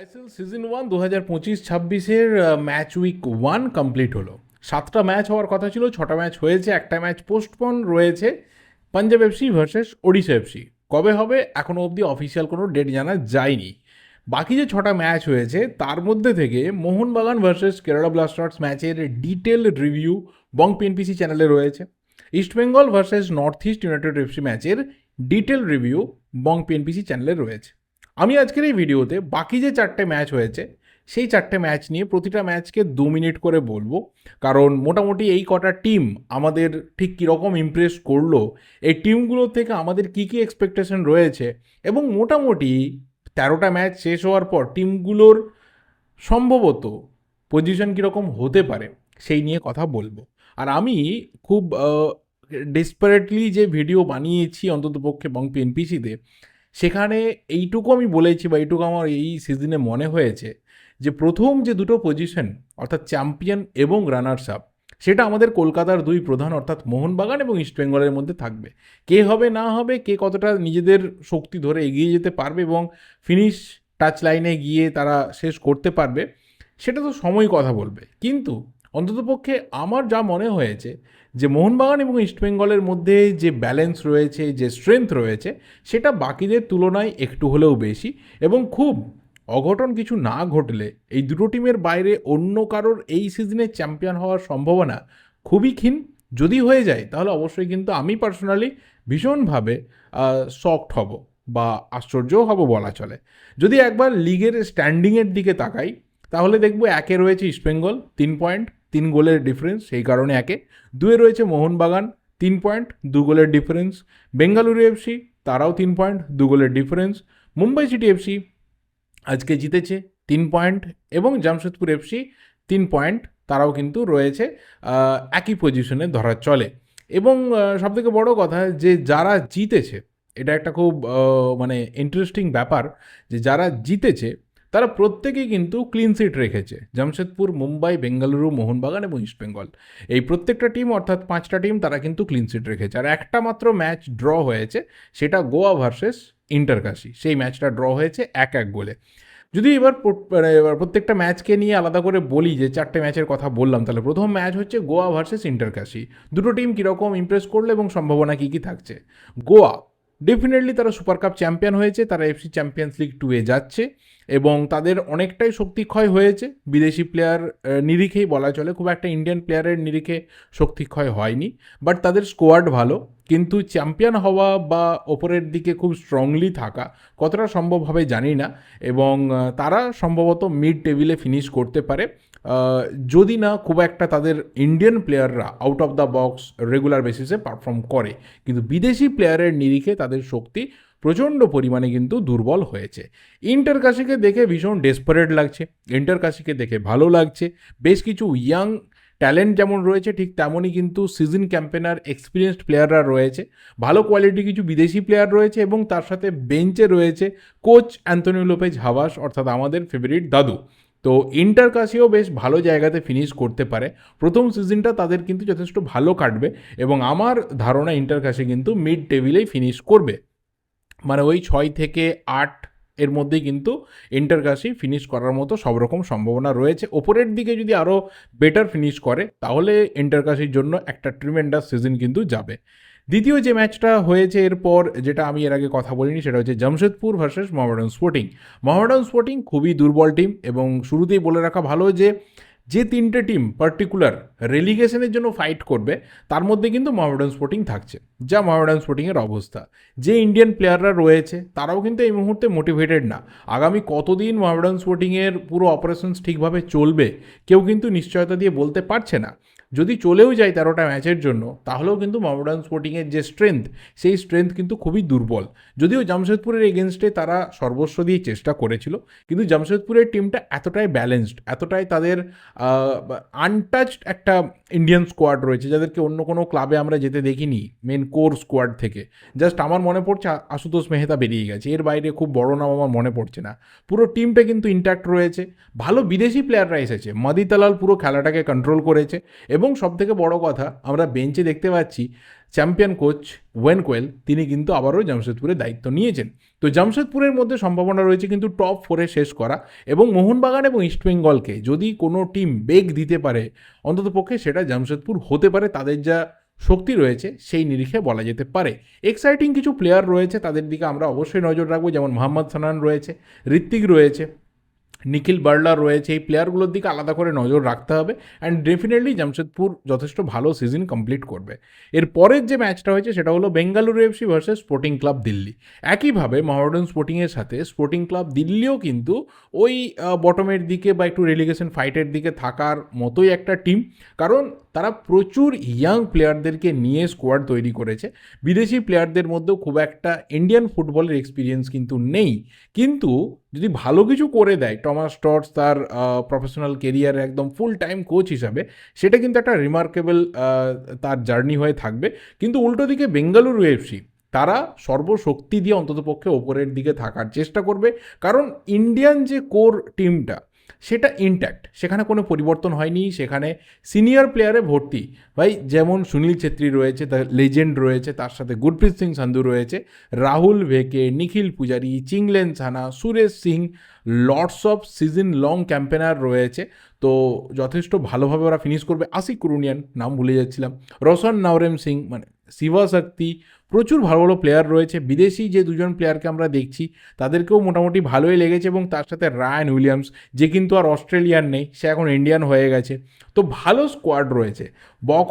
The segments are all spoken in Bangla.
আইএসএল সিজন 1 2025-26-এর ম্যাচ উইক 1 কমপ্লিট হলো। 7টা ম্যাচ হওয়ার কথা ছিল, 6টা ম্যাচ হয়েছে, একটা ম্যাচ পোস্টপোন রয়েছে। Punjab FC versus Odisha FC কবে হবে এখনও অবধি অফিসিয়াল কোনো ডেট জানা যায়নি। বাকি যে 6টা ম্যাচ হয়েছে তার মধ্যে থেকে মোহনবাগান ভার্সেস কেরালা ব্লাস্টার্স ম্যাচের ডিটেল রিভিউ বং পিএনপিসি চ্যানেলে রয়েছে। East Bengal versus north east United FC ম্যাচের ডিটেল রিভিউ বং পিএনপিসি চ্যানেলে রয়েছে। আমি আজকের এই ভিডিওতে বাকি যে 4টে ম্যাচ হয়েছে সেই 4টে ম্যাচ নিয়ে প্রতিটা ম্যাচকে 2 মিনিট করে বলবো, কারণ মোটামুটি এই কটা টিম আমাদের ঠিক কীরকম ইমপ্রেস করলো, এই টিমগুলো থেকে আমাদের কী কী এক্সপেকটেশন রয়েছে, এবং মোটামুটি 13টা ম্যাচ শেষ হওয়ার পর টিমগুলোর সম্ভবত পজিশন কীরকম হতে পারে সেই নিয়ে কথা বলবো। আর আমি খুব ডেসপারেটলি যে ভিডিও বানিয়েছি অন্ততপক্ষে বং পিএনপিসিতে, সেখানে এইটুকু আমি বলেছি বা এইটুকু আমার এই সিজনে মনে হয়েছে যে প্রথম যে দুটো পজিশন অর্থাৎ চ্যাম্পিয়ন এবং রানার্স আপ, সেটা আমাদের কলকাতার দুই প্রধান অর্থাৎ মোহনবাগান এবং ইস্টবেঙ্গলের মধ্যে থাকবে। কে হবে না হবে, কে কতটা নিজেদের শক্তি ধরে এগিয়ে যেতে পারবে এবং ফিনিশ টাচ লাইনে গিয়ে তারা শেষ করতে পারবে, সেটা তো সময় কথা বলবে। কিন্তু অন্ততপক্ষে আমার যা মনে হয়েছে যে মোহনবাগান এবং ইস্টবেঙ্গলের মধ্যে যে ব্যালেন্স রয়েছে, যে স্ট্রেংথ রয়েছে, সেটা বাকিদের তুলনায় একটু হলেও বেশি। এবং খুব অঘটন কিছু না ঘটলে এই দুটো টিমের বাইরে অন্য কারোর এই সিজনে চ্যাম্পিয়ন হওয়ার সম্ভাবনা খুবই ক্ষীণ। যদি হয়ে যায় তাহলে অবশ্যই কিন্তু আমি পার্সোনালি ভীষণভাবে শকড হব বা আশ্চর্যও হব বলা চলে। যদি একবার লিগের স্ট্যান্ডিংয়ের দিকে তাকাই তাহলে দেখব 1-এ রয়েছে ইস্টবেঙ্গল 3 পয়েন্ট, 3 গোলের ডিফারেন্স, সেই কারণে 1-এ। 2-এ রয়েছে মোহনবাগান 3 পয়েন্ট, 2 গোলের ডিফারেন্স। বেঙ্গালুরু এফসি তারাও 3 পয়েন্ট, 2 গোলের ডিফারেন্স। মুম্বাই সিটি এফসি আজকে জিতেছে 3 পয়েন্ট, এবং জামশেদপুর এফসি 3 পয়েন্ট, তারাও কিন্তু রয়েছে একই পজিশনে ধরা চলে। এবং সবথেকে বড় কথা যে যারা জিতেছে, এটা একটা খুব মানে ইন্টারেস্টিং ব্যাপার যে যারা জিতেছে তারা প্রত্যেকেই কিন্তু ক্লিন সিট রেখেছে। জামশেদপুর, মুম্বাই, বেঙ্গালুরু, মোহনবাগান এবং ইস্টবেঙ্গল, এই প্রত্যেকটা টিম অর্থাৎ 5টা টিম তারা কিন্তু ক্লিন সিট রেখেছে। আর একটা মাত্র ম্যাচ ড্র হয়েছে, সেটা গোয়া ভার্সেস ইন্টারকাশি, সেই ম্যাচটা ড্র হয়েছে 1-1 গোলে। যদি এবার প্রত্যেকটা ম্যাচকে নিয়ে আলাদা করে বলি, যে 4টে ম্যাচের কথা বললাম, তাহলে প্রথম ম্যাচ হচ্ছে গোয়া ভার্সেস ইন্টারকাশি। দুটো টিম কীরকম ইমপ্রেস করলো এবং সম্ভাবনা কী কী থাকছে। গোয়া ডেফিনেটলি তারা সুপার কাপ চ্যাম্পিয়ন হয়েছে, তারা এফসি চ্যাম্পিয়ন্স লিগ 2-এ যাচ্ছে এবং তাদের অনেকটাই শক্তি ক্ষয় হয়েছে বিদেশি প্লেয়ার নিরিখেই বলা চলে, খুব একটা ইন্ডিয়ান প্লেয়ারের নিরিখে শক্তি ক্ষয় হয়নি। বাট তাদের স্কোয়াড ভালো, কিন্তু চ্যাম্পিয়ন হওয়া বা ওপরের দিকে খুব স্ট্রংলি থাকা কতটা সম্ভব হবে জানি না। এবং তারা সম্ভবত মিড টেবিলে ফিনিশ করতে পারে যদি না খুব একটা তাদের ইন্ডিয়ান প্লেয়াররা out of the box regular বেসিসে পারফর্ম করে। কিন্তু বিদেশি প্লেয়ারের নিরিখে তাদের শক্তি প্রচণ্ড পরিমাণে কিন্তু দুর্বল হয়েছে। ইন্টারকাশিকে দেখে ভীষণ ডেসপারেট লাগছে, ইন্টারকাশিকে দেখে ভালো লাগছে। বেশ কিছু ইয়াং ট্যালেন্ট যেমন রয়েছে, ঠিক তেমনই কিন্তু সিজন ক্যাম্পেনার এক্সপিরিয়েন্সড প্লেয়াররা রয়েছে, ভালো কোয়ালিটি কিছু বিদেশি প্লেয়ার রয়েছে, এবং তার সাথে বেঞ্চে রয়েছে কোচ অ্যান্থনি লোপেজ হাভাস, অর্থাৎ আমাদের ফেভারিট দাদু। তো ইন্টারকাশিও বেশ ভালো জায়গাতে ফিনিশ করতে পারে। প্রথম সিজনটা তাদের কিন্তু যথেষ্ট ভালো কাটবে এবং আমার ধারণা ইন্টারকাশি কিন্তু মিড টেবিলেই ফিনিশ করবে, মানে ওই 6 থেকে 8 এর মধ্যেই কিন্তু ইন্টারকাশি ফিনিশ করার মতো সব রকম সম্ভাবনা রয়েছে। ওপরের দিকে যদি আরও বেটার ফিনিশ করে তাহলে ইন্টারকাশির জন্য একটা ট্রিমেন্ডাস সিজন কিন্তু যাবে। দ্বিতীয় যে ম্যাচটা হয়েছে এরপর, যেটা আমি এর আগে কথা বলিনি, সেটা হচ্ছে Jamshedpur versus Mohammedan sporting. Mohammedan sporting খুবই দুর্বল টিম, এবং শুরুতেই বলে রাখা ভালো যে যে 3টে টিম পার্টিকুলার রেলিগেশনের জন্য ফাইট করবে তার মধ্যে কিন্তু মোহামেডান স্পোর্টিং থাকছে। যা মোহামেডান স্পোর্টিংয়ের অবস্থা, যে ইন্ডিয়ান প্লেয়াররা রয়েছে তারাও কিন্তু এই মুহূর্তে মোটিভেটেড না। আগামী কতদিন মোহামেডান স্পোর্টিংয়ের পুরো অপারেশনস ঠিকভাবে চলবে কেউ কিন্তু নিশ্চয়তা দিয়ে বলতে পারছে না। যদি চলেও যায় 13টা ম্যাচের জন্য, তাহলেও কিন্তু মোহামেডান স্পোর্টিংয়ের যে স্ট্রেংথ, সেই স্ট্রেংথ কিন্তু খুবই দুর্বল। যদিও জামশেদপুরের এগেনস্টে তারা সর্বস্ব দিয়ে চেষ্টা করেছিল, কিন্তু জামশেদপুরের টিমটা এতটাই ব্যালেন্সড, এতটাই তাদের আনটাচড একটা ইন্ডিয়ান স্কোয়াড রয়েছে, যাদেরকে অন্য কোনো ক্লাবে আমরা যেতে দেখিনি মেন কোর স্কোয়াড থেকে। জাস্ট আমার মনে পড়ছে আশুতোষ মেহতা বেরিয়ে গেছে, এর বাইরে খুব বড় নাম আমার মনে পড়ছে না। পুরো টিমটা কিন্তু ইন্ট্যাক্ট রয়েছে, ভালো বিদেশি প্লেয়াররা এসেছে, মাদি তালাল পুরো খেলাটাকে কন্ট্রোল করেছে। এবং সবথেকে বড় কথা, আমরা বেঞ্চে দেখতে পাচ্ছি চ্যাম্পিয়ন কোচ ওয়েন কোয়েল, তিনি কিন্তু আবারও জামশেদপুরে দায়িত্ব নিয়েছেন। তো জামশেদপুরের মধ্যে সম্ভাবনা রয়েছে কিন্তু টপ 4-এ শেষ করা, এবং মোহনবাগান এবং ইস্টবেঙ্গলকে যদি কোনো টিম বেগ দিতে পারে অন্ততপক্ষে সেটা জামশেদপুর হতে পারে, তাদের যা শক্তি রয়েছে সেই নিরিখে বলা যেতে পারে। এক্সাইটিং কিছু প্লেয়ার রয়েছে, তাদের দিকে আমরা অবশ্যই নজর রাখবো, যেমন মোহাম্মদ সানান রয়েছে, ঋত্বিক রয়েছে, নিখিল বার্লা রয়েছে। এই প্লেয়ারগুলোর দিকে আলাদা করে নজর রাখতে হবে, অ্যান্ড ডেফিনেটলি জামশেদপুর যথেষ্ট ভালো সিজন কমপ্লিট করবে। এর পরের যে ম্যাচটা হয়েছে সেটা হলো Bengaluru FC versus sporting club Delhi. একইভাবে মহামেডান স্পোর্টিংয়ের সাথে স্পোর্টিং ক্লাব দিল্লিও কিন্তু ওই বটমের দিকে বা একটু রেলিগেশন ফাইটের দিকে থাকার মতোই একটা টিম, কারণ তারা প্রচুর ইয়াং প্লেয়ারদেরকে নিয়ে স্কোয়াড তৈরি করেছে। বিদেশি প্লেয়ারদের মধ্যেও খুব একটা ইন্ডিয়ান ফুটবলের এক্সপিরিয়েন্স কিন্তু নেই, কিন্তু যদি ভালো কিছু করে দেয় টমাস টর্চ তার প্রফেশনাল কেরিয়ারে একদম ফুল টাইম কোচ হিসাবে, সেটা কিন্তু একটা রিমার্কেবল তার জার্নি হয়ে থাকবে। কিন্তু উল্টো দিকে বেঙ্গালুরু এফসি তারা সর্বশক্তি দিয়ে অন্ততপক্ষে ওপরের দিকে থাকার চেষ্টা করবে, কারণ ইন্ডিয়ান যে কোর টিমটা সেটা ইনট্যাক্ট, সেখানে কোনো পরিবর্তন হয়নি। সেখানে সিনিয়র প্লেয়ারে ভর্তি, ভাই, যেমন সুনীল ছেত্রী রয়েছে, দ্য লেজেন্ড রয়েছে, তার সাথে গুরপ্রীত সিং সান্ধু রয়েছে, রাহুল ভেকে, নিখিল পূজারি, চিংলেন ছানা, Suresh Singh, lots off season long campaigner রয়েছে। তো যথেষ্ট ভালোভাবে ওরা ফিনিশ করবে। আশিক কুরুনিয়ান, নাম ভুলে যাচ্ছিলাম, রোশন নওরেম সিং, মানে শিবা শক্তি, প্রচুর ভালো ভালো প্লেয়ার রয়েছে। বিদেশি যে দুজন প্লেয়ারকে আমরা দেখছি তাদেরকেও মোটামুটি ভালোই লেগেছে, এবং তার সাথে রায়ান উইলিয়ামস, যে কিন্তু আর অস্ট্রেলিয়ান নেই, সে এখন ইন্ডিয়ান হয়ে গেছে। তো ভালো স্কোয়াড রয়েছে।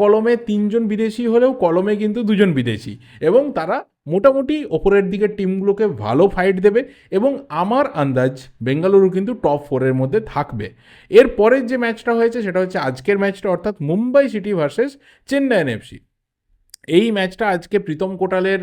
কলমে 3জন বিদেশি হলেও কলমে কিন্তু 2জন বিদেশি, এবং তারা মোটামুটি ওপরের দিকের টিমগুলোকে ভালো ফাইট দেবে, এবং আমার আন্দাজ বেঙ্গালুরু কিন্তু টপ 4-এর মধ্যে থাকবে। এর পরের যে ম্যাচটা হয়েছে সেটা হচ্ছে আজকের ম্যাচটা, অর্থাৎ Mumbai city versus Chennaiyin FC. এই ম্যাচটা আজকে প্রীতম কোটালের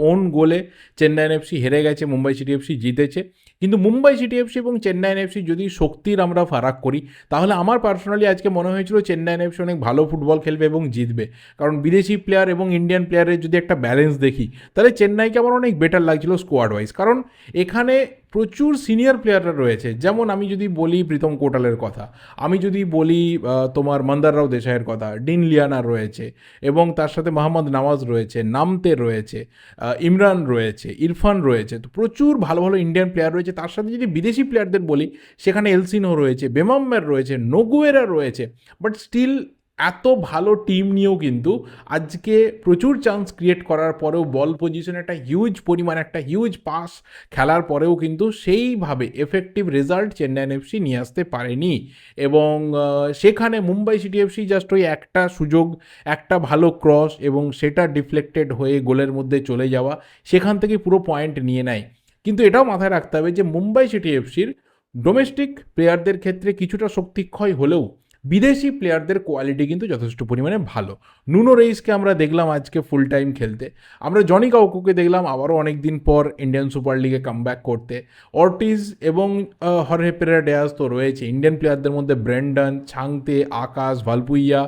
ওন গোলে চেন্নাইন এফসি হেরে গেছে, মুম্বাই সিটি এফসি জিতেছে। কিন্তু মুম্বাই সিটি এফসি এবং চেন্নাইন এফসি যদি শক্তির আমরা ফারাক করি, তাহলে আমার পার্সোনালি আজকে মনে হয়েছিল চেন্নাইন এফসি অনেক ভালো ফুটবল খেলবে এবং জিতবে, কারণ বিদেশি প্লেয়ার এবং ইন্ডিয়ান প্লেয়ারের যদি একটা ব্যালেন্স দেখি, তাহলে চেন্নাইকে আমার অনেক বেটার লাগছিল স্কোয়াড ওয়াইজ, কারণ এখানে প্রচুর সিনিয়র প্লেয়াররা রয়েছে। যেমন আমি যদি বলি প্রীতম কোটালের কথা, আমি যদি বলি তোমার মন্দার রাও দেশাইয়ের কথা, ডিন লিয়ানা রয়েছে, এবং তার সাথে মোহাম্মদ নওয়াজ রয়েছে, নামতে রয়েছে, ইমরান রয়েছে, ইরফান রয়েছে। তো প্রচুর ভালো ভালো ইন্ডিয়ান প্লেয়ার রয়েছে। তার সাথে যদি বিদেশি প্লেয়ারদের বলি, সেখানে এলসিনো রয়েছে, বেমাম্মের রয়েছে, নোগুয়েরা রয়েছে। বাট স্টিল এত ভালো টিম নিয়েও কিন্তু আজকে প্রচুর চান্স ক্রিয়েট করার পরেও, বল পজিশনে একটা হিউজ পরিমাণ একটা হিউজ পাস খেলার পরেও কিন্তু সেইভাবে এফেক্টিভ রেজাল্ট চেন্নাইন এফসি নিয়ে আসতে পারেনি। এবং সেখানে মুম্বাই সিটি এফসি জাস্ট ওই একটা সুযোগ, একটা ভালো ক্রস, এবং সেটা ডিফ্লেক্টেড হয়ে গোলের মধ্যে চলে যাওয়া, সেখান থেকে পুরো পয়েন্ট নিয়ে নেয়। কিন্তু এটাও মাথায় রাখতে হবে যে মুম্বাই সিটি এফসির ডোমেস্টিক প্লেয়ারদের ক্ষেত্রে কিছুটা শক্তিক্ষয় হলেও বিদেশি প্লেয়ারদের কোয়ালিটি কিন্তু যথেষ্ট পরিমাণে ভালো। নুনো রেইসকে আমরা দেখলাম আজকে ফুল টাইম খেলতে, আমরা জনি কাউকুকে দেখলাম আবারও অনেক দিন পর ইন্ডিয়ান সুপার লিগে কামব্যাক করতে, অর্টিজ এবং হরহে পেরেরা ডিয়াজ তো রয়েছে। ইন্ডিয়ান প্লেয়ারদের মধ্যে ব্রেন্ডন, ছাংতে, আকাশ, ভালপুইয়া,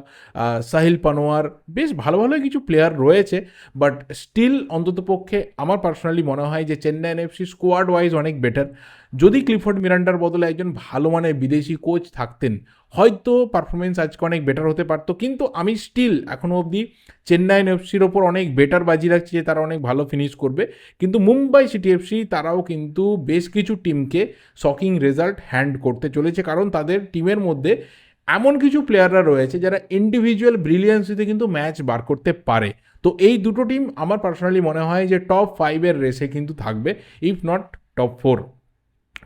সাহিল পানোয়ার, বেশ ভালো ভালো কিছু প্লেয়ার রয়েছে। বাট স্টিল অন্ততপক্ষে আমার পার্সোনালি মনে হয় যে চেন্নাইন এফসি স্কোয়াড ওয়াইজ অনেক বেটার। যদি ক্লিফোর্ড মিরান্ডার বদলে একজন ভালো মানের বিদেশি কোচ থাকতেন, হয়তো পারফরমেন্স আজকে অনেক বেটার হতে পারতো। কিন্তু আমি স্টিল এখনও অবধি চেন্নাইন এফসির ওপর অনেক বেটার বাজি রাখছি যে তারা অনেক ভালো ফিনিশ করবে। কিন্তু মুম্বাই সিটি এফসি তারাও কিন্তু বেশ কিছু টিমকে শকিং রেজাল্ট হ্যান্ড করতে চলেছে, কারণ তাদের টিমের মধ্যে এমন কিছু প্লেয়াররা রয়েছে যারা ইন্ডিভিজুয়াল ব্রিলিয়ান্সিতে কিন্তু ম্যাচ বার করতে পারে। তো এই দুটো টিম আমার পার্সোনালি মনে হয় যে টপ 5-এর রেসে কিন্তু থাকবে, if not top 4।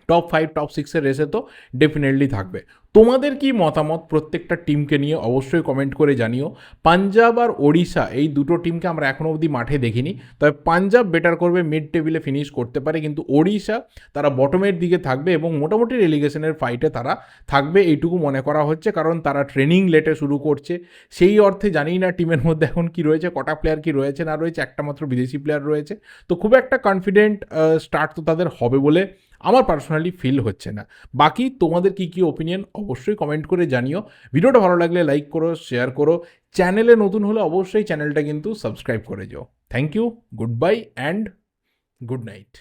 Top 5 top 6-এর রেসে তো ডেফিনেটলি থাকবে। তোমাদের কি মতামত প্রত্যেকটা টিমকে নিয়ে অবশ্যই কমেন্ট করে জানিও। পাঞ্জাব আর ওড়িশা এই দুটো টিমকে আমরা এখনও অবধি মাঠে দেখিনি, তবে পাঞ্জাব বেটার করবে, মিড টেবিলে ফিনিশ করতে পারে, কিন্তু ওড়িশা তারা বটমের দিকে থাকবে এবং মোটামুটি রেলিগেশনের ফাইটে তারা থাকবে এইটুকু মনে করা হচ্ছে, কারণ তারা ট্রেনিং লেটে শুরু করছে। সেই অর্থে জানি না টিমের মধ্যে এখন কি রয়েছে, কটা প্লেয়ার কি রয়েছে না রয়েছে, একটা মাত্র বিদেশি প্লেয়ার রয়েছে। তো খুব একটা কনফিডেন্ট স্টার্ট তো তাদের হবে বলে আমার পার্সোনালি ফিল হচ্ছে না। বাকি তোমাদের কি ওপিনিয়ন অবশ্যই কমেন্ট করে জানিও। ভিডিওটা ভালো লাগলে লাইক করো, শেয়ার করো, চ্যানেলে নতুন হলে অবশ্যই চ্যানেলটা কিন্তু সাবস্ক্রাইব করে যাও। Thank you, goodbye and good night.